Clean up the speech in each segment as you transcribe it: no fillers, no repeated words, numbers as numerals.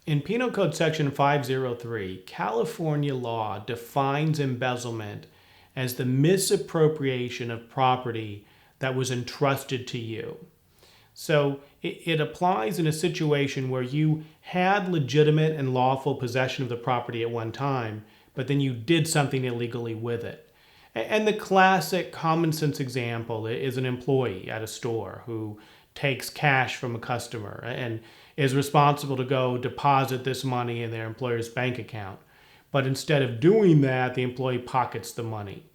In Penal Code Section 503, California law defines embezzlement as the misappropriation of property that was entrusted to you. So it applies in a situation where you had legitimate and lawful possession of the property at one time, but then you did something illegally with it. And the classic common sense example is an employee at a store who takes cash from a customer and is responsible to go deposit this money in their employer's bank account. But instead of doing that, the employee pockets the money.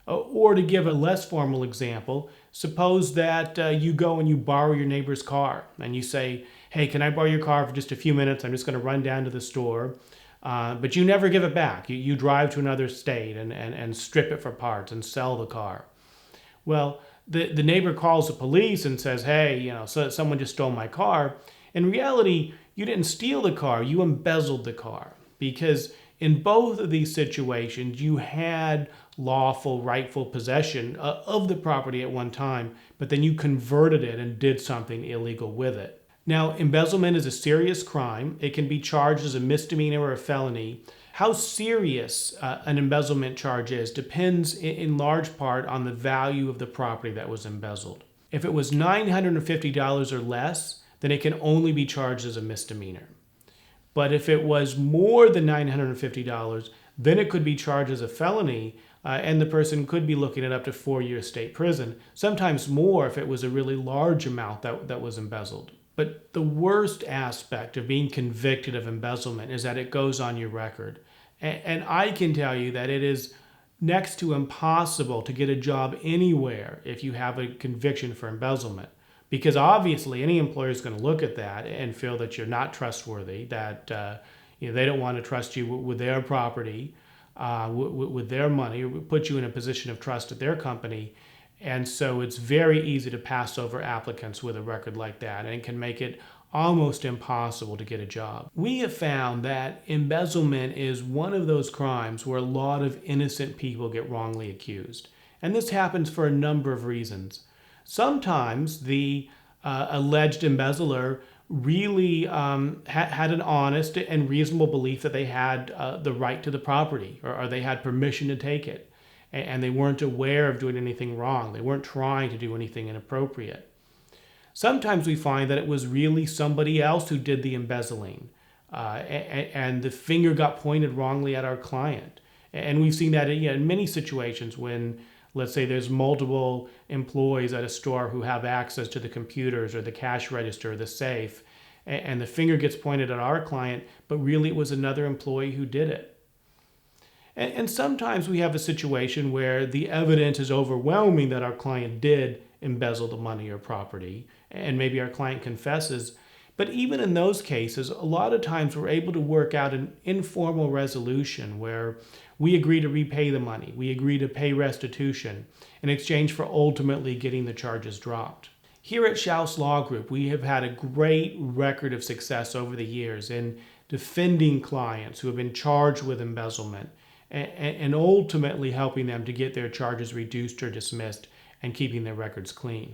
Or to give a less formal example, suppose that you go and you borrow your neighbor's car and you say, hey, can I borrow your car for just a few minutes? I'm just going to run down to the store. But you never give it back. You drive to another state and strip it for parts and sell the car. Well, the neighbor calls the police and says, hey, so someone just stole my car. In reality, you didn't steal the car, you embezzled the car. Because in both of these situations, you had lawful, rightful possession of the property at one time, but then you converted it and did something illegal with it. Now, embezzlement is a serious crime. It can be charged as a misdemeanor or a felony. How serious an embezzlement charge is depends in large part on the value of the property that was embezzled. If it was $950 or less, then it can only be charged as a misdemeanor. But if it was more than $950, then it could be charged as a felony, and the person could be looking at up to 4 years state prison, sometimes more if it was a really large amount that was embezzled. But the worst aspect of being convicted of embezzlement is that it goes on your record. And I can tell you that it is next to impossible to get a job anywhere if you have a conviction for embezzlement. Because obviously any employer is going to look at that and feel that you're not trustworthy, that they don't want to trust you with their property, with their money, or put you in a position of trust at their company. And so it's very easy to pass over applicants with a record like that, and it can make it almost impossible to get a job. We have found that embezzlement is one of those crimes where a lot of innocent people get wrongly accused. And this happens for a number of reasons. Sometimes the alleged embezzler really had an honest and reasonable belief that they had the right to the property, or they had permission to take it, and they weren't aware of doing anything wrong. They weren't trying to do anything inappropriate. Sometimes we find that it was really somebody else who did the embezzling, and the finger got pointed wrongly at our client. And we've seen that in many situations when, let's say, there's multiple employees at a store who have access to the computers or the cash register or the safe, and the finger gets pointed at our client, but really it was another employee who did it. And sometimes we have a situation where the evidence is overwhelming that our client did embezzle the money or property, and maybe our client confesses. But even in those cases, a lot of times we're able to work out an informal resolution where we agree to repay the money, we agree to pay restitution in exchange for ultimately getting the charges dropped. Here at Schaus Law Group, we have had a great record of success over the years in defending clients who have been charged with embezzlement and ultimately helping them to get their charges reduced or dismissed and keeping their records clean.